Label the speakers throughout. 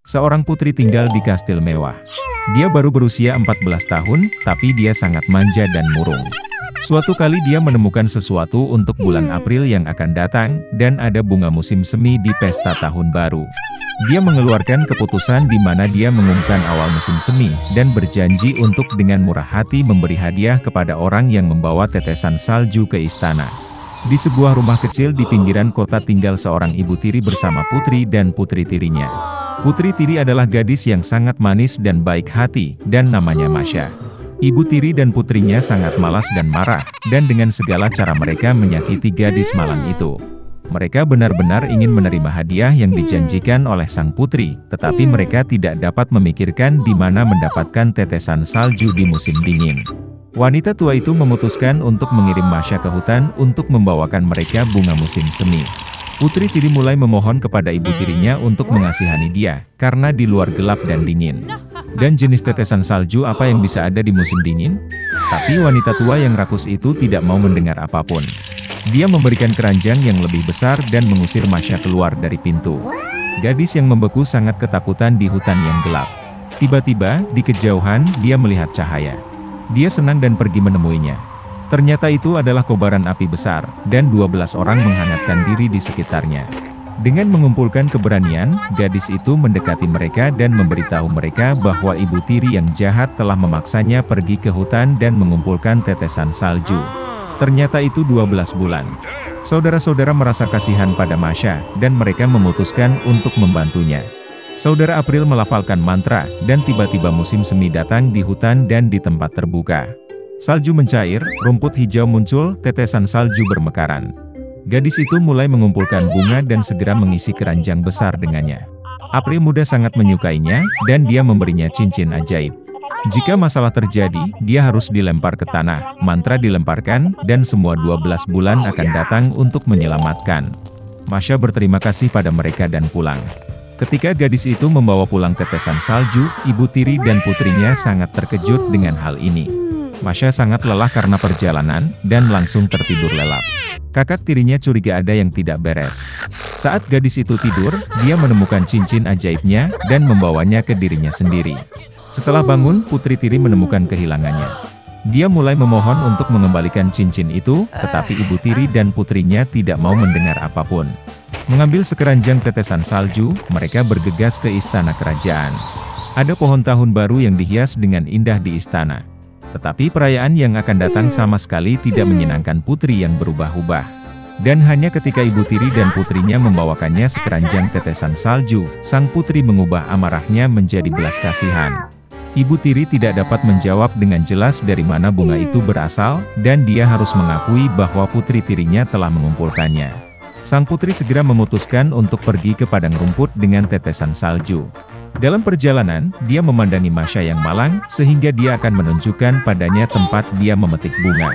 Speaker 1: Seorang putri tinggal di kastil mewah. Dia baru berusia 14 tahun, tapi dia sangat manja dan murung. Suatu kali dia menemukan sesuatu untuk bulan April yang akan datang, dan ada bunga musim semi di pesta tahun baru. Dia mengeluarkan keputusan di mana dia mengumumkan awal musim semi, dan berjanji untuk dengan murah hati memberi hadiah kepada orang yang membawa tetesan salju ke istana. Di sebuah rumah kecil di pinggiran kota tinggal seorang ibu tiri bersama putri dan putri tirinya. Putri tiri adalah gadis yang sangat manis dan baik hati, dan namanya Masha. Ibu tiri dan putrinya sangat malas dan marah, dan dengan segala cara mereka menyakiti gadis malang itu. Mereka benar-benar ingin menerima hadiah yang dijanjikan oleh sang putri, tetapi mereka tidak dapat memikirkan di mana mendapatkan tetesan salju di musim dingin. Wanita tua itu memutuskan untuk mengirim Masha ke hutan untuk membawakan mereka bunga musim semi. Putri tiri mulai memohon kepada ibu tirinya untuk mengasihani dia, karena di luar gelap dan dingin. Dan jenis tetesan salju apa yang bisa ada di musim dingin? Tapi wanita tua yang rakus itu tidak mau mendengar apapun. Dia memberikan keranjang yang lebih besar dan mengusir Masha keluar dari pintu. Gadis yang membeku sangat ketakutan di hutan yang gelap. Tiba-tiba, di kejauhan, dia melihat cahaya. Dia senang dan pergi menemuinya. Ternyata itu adalah kobaran api besar, dan 12 orang menghangatkan diri di sekitarnya. Dengan mengumpulkan keberanian, gadis itu mendekati mereka dan memberitahu mereka bahwa ibu tiri yang jahat telah memaksanya pergi ke hutan dan mengumpulkan tetesan salju. Ternyata itu 12 bulan. Saudara-saudara merasa kasihan pada Masha, dan mereka memutuskan untuk membantunya. Saudara April melafalkan mantra, dan tiba-tiba musim semi datang di hutan dan di tempat terbuka. Salju mencair, rumput hijau muncul, tetesan salju bermekaran. Gadis itu mulai mengumpulkan bunga dan segera mengisi keranjang besar dengannya. April muda sangat menyukainya, dan dia memberinya cincin ajaib. Jika masalah terjadi, dia harus dilempar ke tanah, mantra dilemparkan, dan semua 12 bulan akan datang untuk menyelamatkan. Masha berterima kasih pada mereka dan pulang. Ketika gadis itu membawa pulang tetesan salju, ibu tiri dan putrinya sangat terkejut dengan hal ini. Masha sangat lelah karena perjalanan, dan langsung tertidur lelap. Kakak tirinya curiga ada yang tidak beres. Saat gadis itu tidur, dia menemukan cincin ajaibnya, dan membawanya ke dirinya sendiri. Setelah bangun, putri tiri menemukan kehilangannya. Dia mulai memohon untuk mengembalikan cincin itu, tetapi ibu tiri dan putrinya tidak mau mendengar apapun. Mengambil sekeranjang tetesan salju, mereka bergegas ke istana kerajaan. Ada pohon tahun baru yang dihias dengan indah di istana. Tetapi perayaan yang akan datang sama sekali tidak menyenangkan putri yang berubah-ubah. Dan hanya ketika ibu tiri dan putrinya membawakannya sekeranjang tetesan salju, sang putri mengubah amarahnya menjadi belas kasihan. Ibu tiri tidak dapat menjawab dengan jelas dari mana bunga itu berasal, dan dia harus mengakui bahwa putri tirinya telah mengumpulkannya. Sang putri segera memutuskan untuk pergi ke padang rumput dengan tetesan salju. Dalam perjalanan, dia memandangi Masha yang malang, sehingga dia akan menunjukkan padanya tempat dia memetik bunga.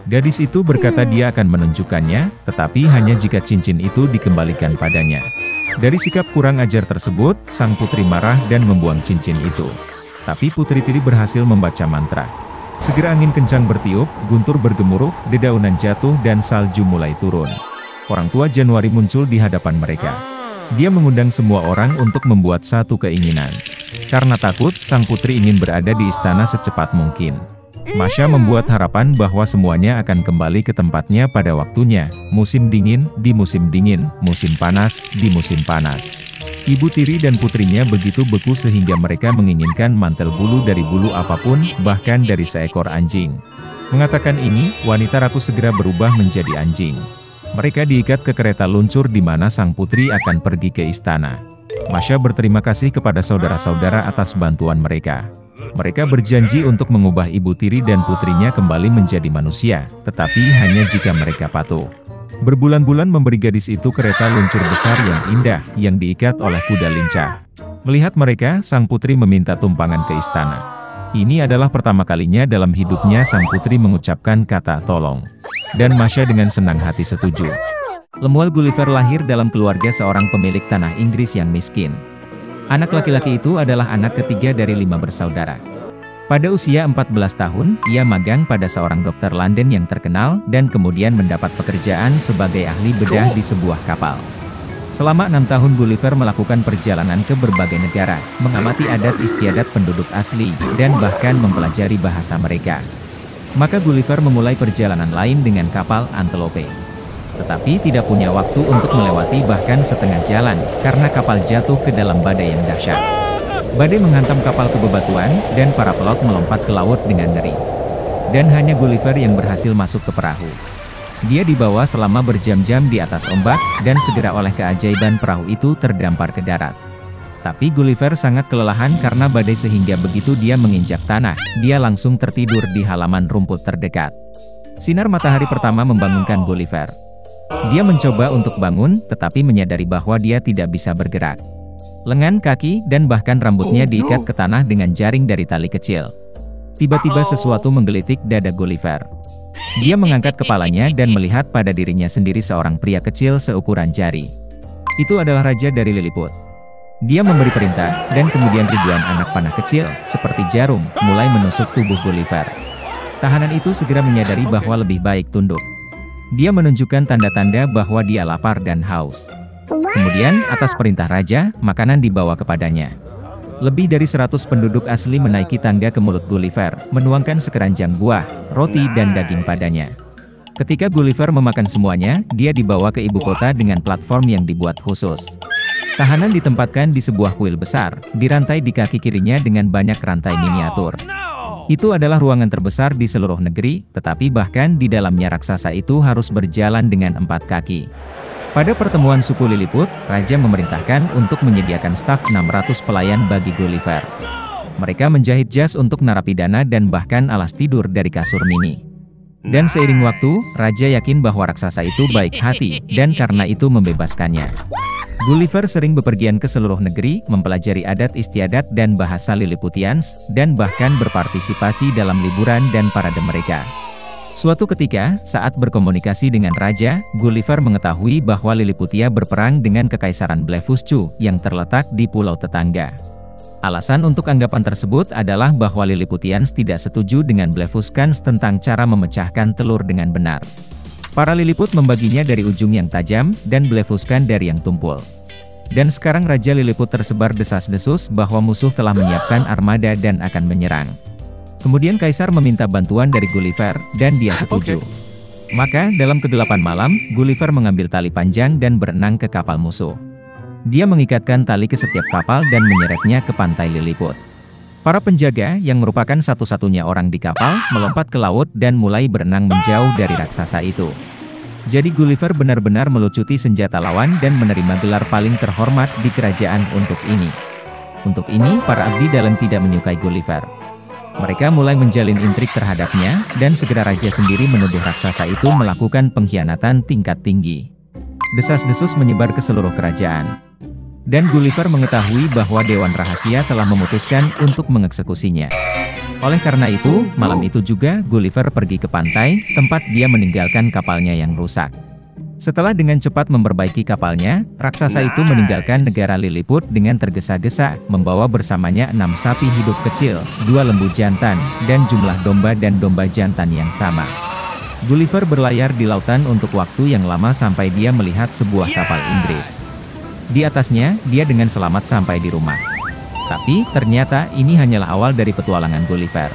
Speaker 1: Gadis itu berkata dia akan menunjukkannya, tetapi hanya jika cincin itu dikembalikan padanya. Dari sikap kurang ajar tersebut, sang putri marah dan membuang cincin itu. Tapi putri tiri berhasil membaca mantra. Segera angin kencang bertiup, guntur bergemuruh, dedaunan jatuh dan salju mulai turun. Orang tua Januari muncul di hadapan mereka. Dia mengundang semua orang untuk membuat satu keinginan. Karena takut, sang putri ingin berada di istana secepat mungkin. Masha membuat harapan bahwa semuanya akan kembali ke tempatnya pada waktunya. Musim dingin, di musim dingin, musim panas, di musim panas. Ibu tiri dan putrinya begitu beku sehingga mereka menginginkan mantel bulu dari bulu apapun, bahkan dari seekor anjing. Mengatakan ini, wanita rakus segera berubah menjadi anjing. Mereka diikat ke kereta luncur di mana sang putri akan pergi ke istana. Masha berterima kasih kepada saudara-saudara atas bantuan mereka. Mereka berjanji untuk mengubah ibu tiri dan putrinya kembali menjadi manusia, tetapi hanya jika mereka patuh. Berbulan-bulan memberi gadis itu kereta luncur besar yang indah, yang diikat oleh kuda lincah. Melihat mereka, sang putri meminta tumpangan ke istana. Ini adalah pertama kalinya dalam hidupnya sang putri mengucapkan kata tolong. Dan Masha dengan senang hati setuju. Lemuel Gulliver lahir dalam keluarga seorang pemilik tanah Inggris yang miskin. Anak laki-laki itu adalah anak ketiga dari 5 bersaudara. Pada usia 14 tahun, ia magang pada seorang dokter London yang terkenal, dan kemudian mendapat pekerjaan sebagai ahli bedah di sebuah kapal. Selama 6 tahun Gulliver melakukan perjalanan ke berbagai negara, mengamati adat istiadat penduduk asli, dan bahkan mempelajari bahasa mereka. Maka Gulliver memulai perjalanan lain dengan kapal Antelope. Tetapi tidak punya waktu untuk melewati bahkan setengah jalan, karena kapal jatuh ke dalam badai yang dahsyat. Badai menghantam kapal ke bebatuan, dan para pelot melompat ke laut dengan ngeri. Dan hanya Gulliver yang berhasil masuk ke perahu. Dia dibawa selama berjam-jam di atas ombak, dan segera oleh keajaiban perahu itu terdampar ke darat. Tapi Gulliver sangat kelelahan karena badai sehingga begitu dia menginjak tanah, dia langsung tertidur di halaman rumput terdekat. Sinar matahari pertama membangunkan Gulliver. Dia mencoba untuk bangun, tetapi menyadari bahwa dia tidak bisa bergerak. Lengan, kaki, dan bahkan rambutnya diikat ke tanah dengan jaring dari tali kecil. Tiba-tiba sesuatu menggelitik dada Gulliver. Dia mengangkat kepalanya dan melihat pada dirinya sendiri seorang pria kecil seukuran jari. Itu adalah raja dari Lilliput. Dia memberi perintah, dan kemudian ribuan anak panah kecil, seperti jarum, mulai menusuk tubuh Gulliver. Tahanan itu segera menyadari bahwa lebih baik tunduk. Dia menunjukkan tanda-tanda bahwa dia lapar dan haus. Kemudian, atas perintah raja, makanan dibawa kepadanya. Lebih dari 100 penduduk asli menaiki tangga ke mulut Gulliver, menuangkan sekeranjang buah, roti dan daging padanya. Ketika Gulliver memakan semuanya, dia dibawa ke ibu kota dengan platform yang dibuat khusus. Tahanan ditempatkan di sebuah kuil besar, dirantai di kaki kirinya dengan banyak rantai miniatur. Itu adalah ruangan terbesar di seluruh negeri, tetapi bahkan di dalamnya raksasa itu harus berjalan dengan 4 kaki. Pada pertemuan suku Lilliput, raja memerintahkan untuk menyediakan staf 600 pelayan bagi Gulliver. Mereka menjahit jas untuk narapidana dan bahkan alas tidur dari kasur mini. Dan seiring waktu, raja yakin bahwa raksasa itu baik hati, dan karena itu membebaskannya. Gulliver sering bepergian ke seluruh negeri, mempelajari adat istiadat dan bahasa Lilliputians, dan bahkan berpartisipasi dalam liburan dan parade mereka. Suatu ketika, saat berkomunikasi dengan raja, Gulliver mengetahui bahwa Liliputia berperang dengan Kekaisaran Blefuscu, yang terletak di pulau tetangga. Alasan untuk anggapan tersebut adalah bahwa Lilliputians tidak setuju dengan Blefuscans tentang cara memecahkan telur dengan benar. Para Lilliput membaginya dari ujung yang tajam, dan Blefuscan dari yang tumpul. Dan sekarang Raja Lilliput tersebar desas-desus bahwa musuh telah menyiapkan armada dan akan menyerang. Kemudian Kaisar meminta bantuan dari Gulliver, dan dia setuju. Maka, dalam kegelapan malam, Gulliver mengambil tali panjang dan berenang ke kapal musuh. Dia mengikatkan tali ke setiap kapal dan menyeretnya ke pantai Lilliput. Para penjaga, yang merupakan satu-satunya orang di kapal, melompat ke laut dan mulai berenang menjauh dari raksasa itu. Jadi Gulliver benar-benar melucuti senjata lawan dan menerima gelar paling terhormat di kerajaan untuk ini. Untuk ini, para abdi dalam tidak menyukai Gulliver. Mereka mulai menjalin intrik terhadapnya, dan segera raja sendiri menuduh raksasa itu melakukan pengkhianatan tingkat tinggi. Desas-desus menyebar ke seluruh kerajaan. Dan Gulliver mengetahui bahwa Dewan Rahasia telah memutuskan untuk mengeksekusinya. Oleh karena itu, malam itu juga Gulliver pergi ke pantai, tempat dia meninggalkan kapalnya yang rusak. Setelah dengan cepat memperbaiki kapalnya, raksasa itu meninggalkan negara Lilliput dengan tergesa-gesa, membawa bersamanya 6 sapi hidup kecil, 2 lembu jantan, dan jumlah domba dan domba jantan yang sama. Gulliver berlayar di lautan untuk waktu yang lama sampai dia melihat sebuah kapal Inggris. Di atasnya, dia dengan selamat sampai di rumah. Tapi, ternyata ini hanyalah awal dari petualangan Gulliver.